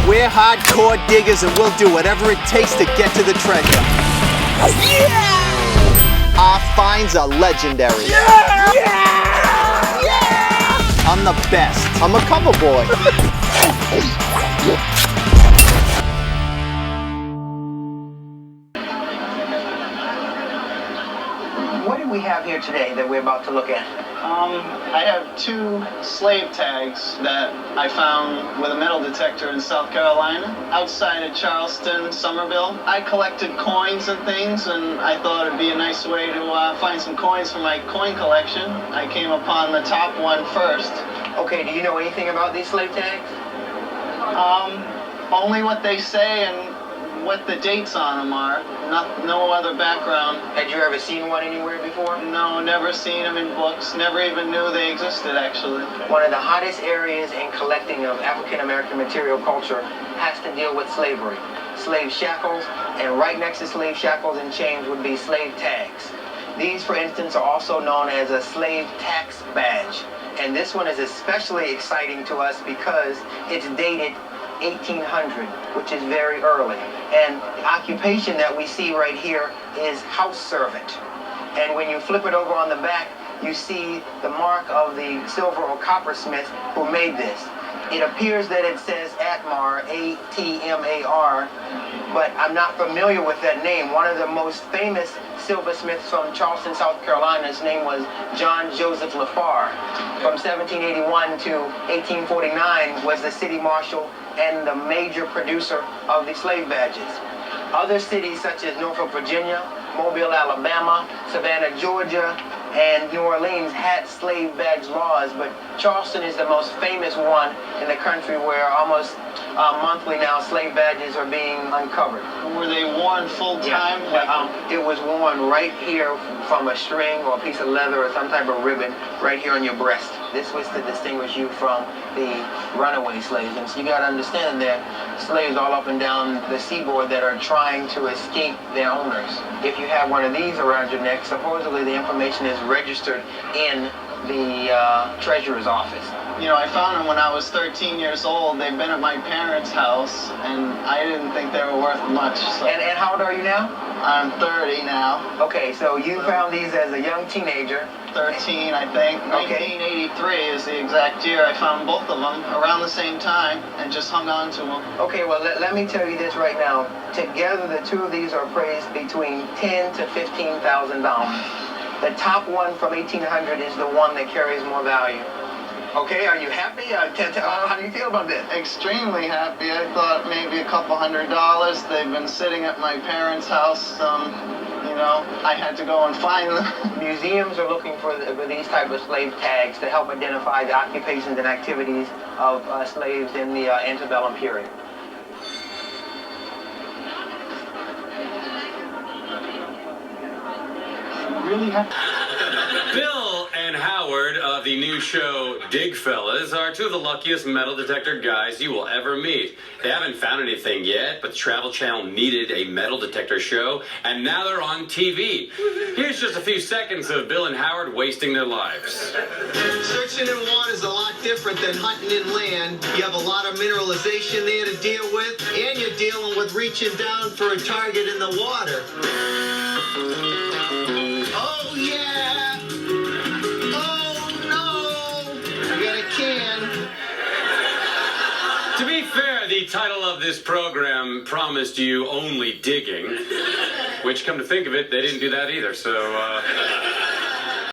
We're hardcore diggers and we'll do whatever it takes to get to the treasure. Yeah! Our finds are legendary. Yeah! Yeah! Yeah! I'm the best. I'm a cover boy. What do we have here today that we're about to look at? I have 2 slave tags that I found with a metal detector in South Carolina, outside of Charleston, Somerville. I collected coins and things, and I thought it'd be a nice way to find some coins for my coin collection. I came upon the top one first. Okay, do you know anything about these slave tags? Only what they say and what the dates on them are. No other background. Had you ever seen one anywhere before? No, never seen them in books. Never even knew they existed, actually. One of the hottest areas in collecting of African American material culture has to deal with slavery. Slave shackles, and right next to slave shackles and chains would be slave tags. These, for instance, are also known as a slave tax badge. And this one is especially exciting to us because it's dated 1800, which is very early. And the occupation that we see right here is house servant. And when you flip it over on the back, you see the mark of the silver or coppersmith who made this. It appears that it says Atmar, A-T-M-A-R, but I'm not familiar with that name. One of the most famous silversmiths from Charleston, South Carolina, his name was John Joseph LaFar. From 1781 to 1849 was the city marshal and the major producer of the slave badges. Other cities such as Norfolk, Virginia, Mobile, Alabama, Savannah, Georgia, and New Orleans had slave badge laws, but Charleston is the most famous one in the country where almost monthly now slave badges are being uncovered. Were they worn full time? Yeah. It was worn right here from a string or a piece of leather or some type of ribbon right here on your breast. This was to distinguish you from the runaway slaves. And so you got to understand there are slaves all up and down the seaboard that are trying to escape their owners. If you have one of these around your neck, supposedly the information is registered in the treasurer's office. You know, I found them when I was 13 years old. They've been at my parents' house, and I didn't think they were worth much. So. And how old are you now? I'm 30 now. Okay, so you found these as a young teenager. 13, I think. Okay. 1983 is the exact year. I found both of them around the same time and just hung on to them. Okay, well, let me tell you this right now. Together, the 2 of these are appraised between $10,000 to $15,000. The top one from 1800 is the one that carries more value. Okay, are you happy? How do you feel about this? Extremely happy. I thought maybe a couple $100. They've been sitting at my parents' house. You know, I had to go and find them. Museums are looking for these type of slave tags to help identify the occupations and activities of slaves in the antebellum period. Really have Bill and Howard of the new show Digfellas are 2 of the luckiest metal detector guys you will ever meet. They haven't found anything yet, but the Travel Channel needed a metal detector show, and now they're on TV. Here's just a few seconds of Bill and Howard wasting their lives. Searching in water is a lot different than hunting in land. You have a lot of mineralization there to deal with, and you're dealing with reaching down for a target in the water. Oh, yeah! Oh, no! I got a can. To be fair, the title of this program promised you only digging, which, come to think of it, they didn't do that either, so,